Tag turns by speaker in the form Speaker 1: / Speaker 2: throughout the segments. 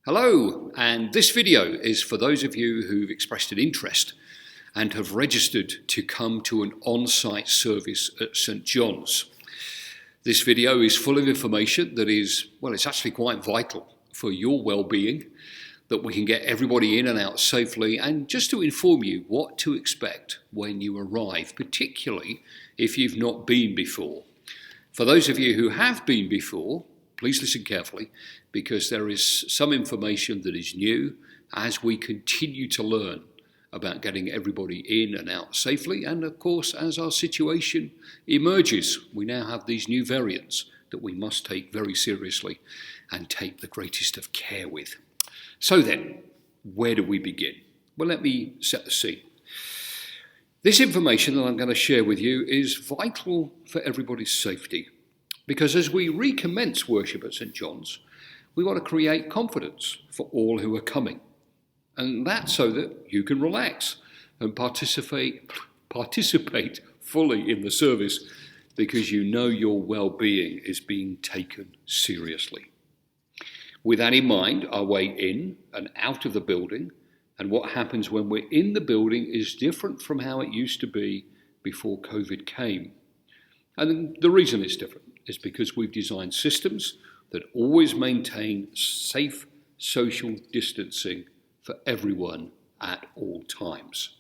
Speaker 1: Hello, and this video is for those of you who've expressed an interest and have registered to come to an on-site service at St John's. This video is full of information that is, well, it's actually quite vital for your well-being, that we can get everybody in and out safely, and just to inform you what to expect when you arrive, particularly if you've not been before. For those of you who have been before, please listen carefully, because there is some information that is new as we continue to learn about getting everybody in and out safely. And of course, as our situation emerges, we now have these new variants that we must take very seriously and take the greatest of care with. So then, where do we begin? Well, let me set the scene. This information that I'm going to share with you is vital for everybody's safety, because as we recommence worship at St John's, we want to create confidence for all who are coming. And that's so that you can relax and participate fully in the service, because you know your well-being is being taken seriously. With that in mind, our way in and out of the building and what happens when we're in the building is different from how it used to be before COVID came. And the reason it's different is because we've designed systems that always maintain safe social distancing for everyone at all times.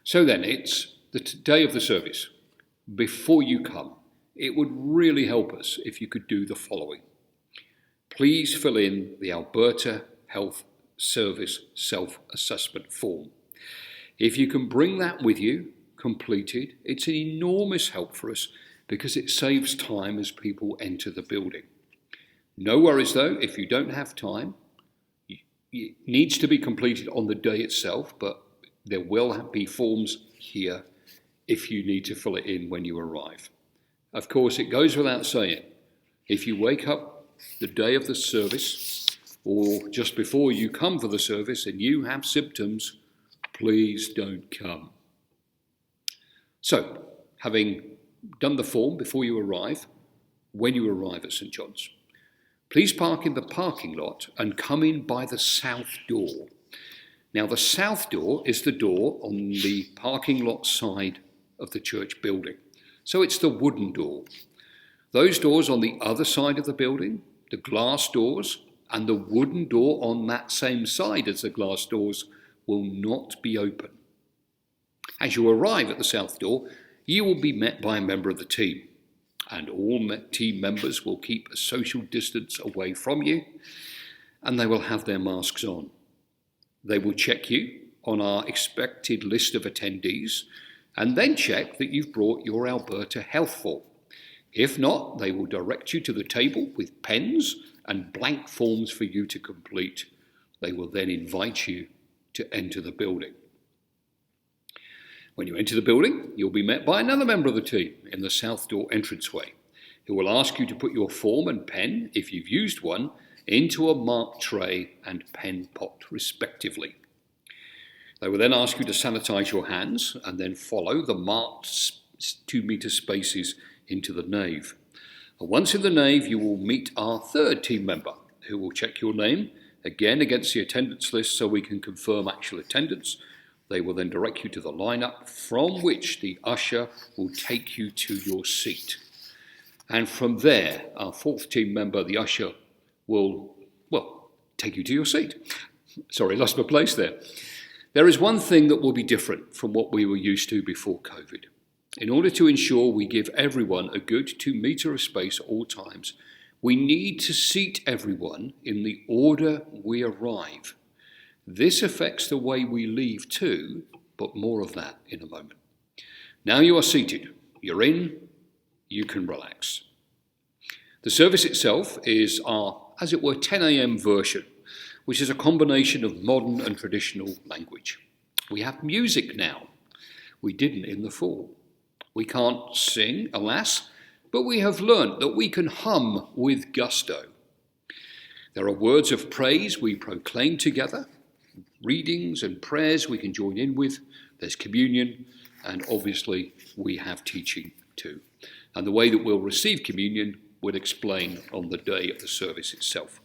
Speaker 1: So then, it's the day of the service. Before you come, it would really help us if you could do the following. Please fill in the Alberta Health Service self-assessment form. If you can bring that with you, completed, it's an enormous help for us, because it saves time as people enter the building. No worries though, if you don't have time, it needs to be completed on the day itself, but there will be forms here if you need to fill it in when you arrive. Of course, it goes without saying, if you wake up the day of the service or just before you come for the service and you have symptoms, please don't come. So, having done the form before you arrive, when you arrive at St John's, please park in the parking lot and come in by the south door. Now, the south door is the door on the parking lot side of the church building. So it's the wooden door. Those doors on the other side of the building, the glass doors, and the wooden door on that same side as the glass doors will not be open. As you arrive at the south door, you will be met by a member of the team, and all team members will keep a social distance away from you, and they will have their masks on. They will check you on our expected list of attendees, and then check that you've brought your Alberta health form. If not, they will direct you to the table with pens and blank forms for you to complete. They will then invite you to enter the building. When you enter the building, you'll be met by another member of the team in the south door entranceway, who will ask you to put your form and pen, if you've used one, into a marked tray and pen pot, respectively. They will then ask you to sanitize your hands and then follow the marked 2-meter spaces into the nave. And once in the nave, you will meet our third team member, who will check your name, again against the attendance list so we can confirm actual attendance. They will then direct you to the lineup, from which the usher will take you to your seat. And from there, our fourth team member, the usher, will, take you to your seat. Sorry, lost my place there. There is one thing that will be different from what we were used to before COVID. In order to ensure we give everyone a good 2 meter of space at all times, we need to seat everyone in the order we arrive. This affects the way we leave too, but more of that in a moment. Now you are seated, you're in, you can relax. The service itself is our, as it were, 10 a.m. version, which is a combination of modern and traditional language. We have music now. We didn't in the fall. We can't sing, alas, but we have learnt that we can hum with gusto. There are words of praise we proclaim together, readings and prayers we can join in with, there's communion, and obviously we have teaching too. And the way that we'll receive communion we'll explain on the day of the service itself.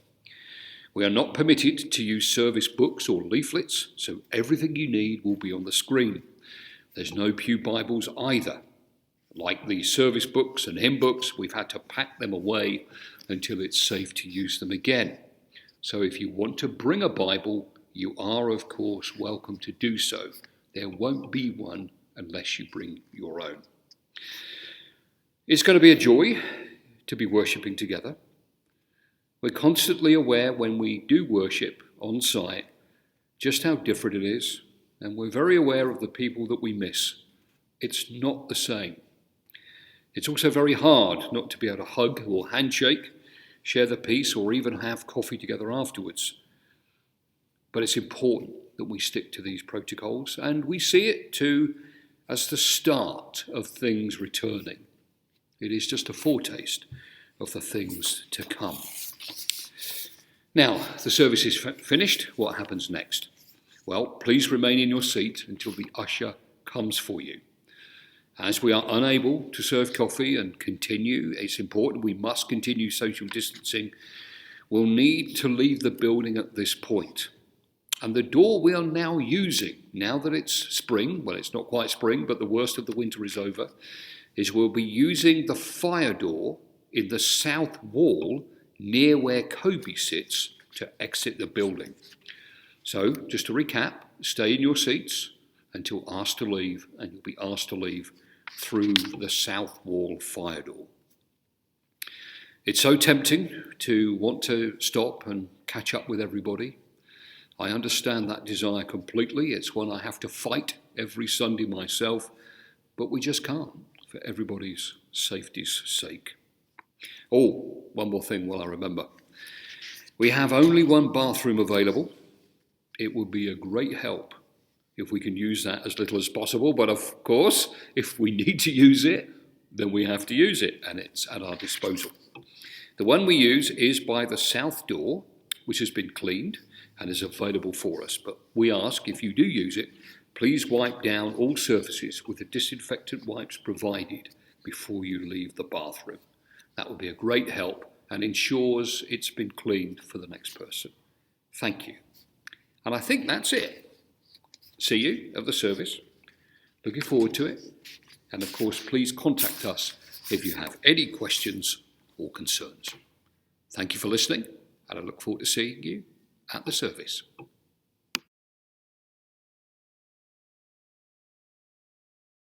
Speaker 1: We are not permitted to use service books or leaflets, so everything you need will be on the screen. There's no pew Bibles either. Like the service books and hymn books, we've had to pack them away until it's safe to use them again. So if you want to bring a Bible, you are, of course, welcome to do so. There won't be one unless you bring your own. It's going to be a joy to be worshipping together. We're constantly aware when we do worship on site just how different it is, and we're very aware of the people that we miss. It's not the same. It's also very hard not to be able to hug or handshake, share the peace, or even have coffee together afterwards. But it's important that we stick to these protocols, and we see it too as the start of things returning. It is just a foretaste of the things to come. Now, the service is finished. What happens next? Well, please remain in your seat until the usher comes for you. As we are unable to serve coffee and continue, it's important we must continue social distancing, we'll need to leave the building at this point. And the door we are now using, now that it's spring, well, it's not quite spring, but the worst of the winter is over, is we'll be using the fire door in the south wall near where Kobe sits to exit the building. So, just to recap, stay in your seats until asked to leave, and you'll be asked to leave through the south wall fire door. It's so tempting to want to stop and catch up with everybody. I understand that desire completely. It's one I have to fight every Sunday myself, but we just can't for everybody's safety's sake. Oh, one more thing while I remember. We have only one bathroom available. It would be a great help if we can use that as little as possible, but of course, if we need to use it, then we have to use it, and it's at our disposal. The one we use is by the south door, which has been cleaned and is available for us, but we ask if you do use it, please wipe down all surfaces with the disinfectant wipes provided before you leave the bathroom. That will be a great help and ensures it's been cleaned for the next person. Thank you. And I think that's it. See you at the service. Looking forward to it. And of course, please contact us if you have any questions or concerns. Thank you for listening, and I look forward to seeing you at the service.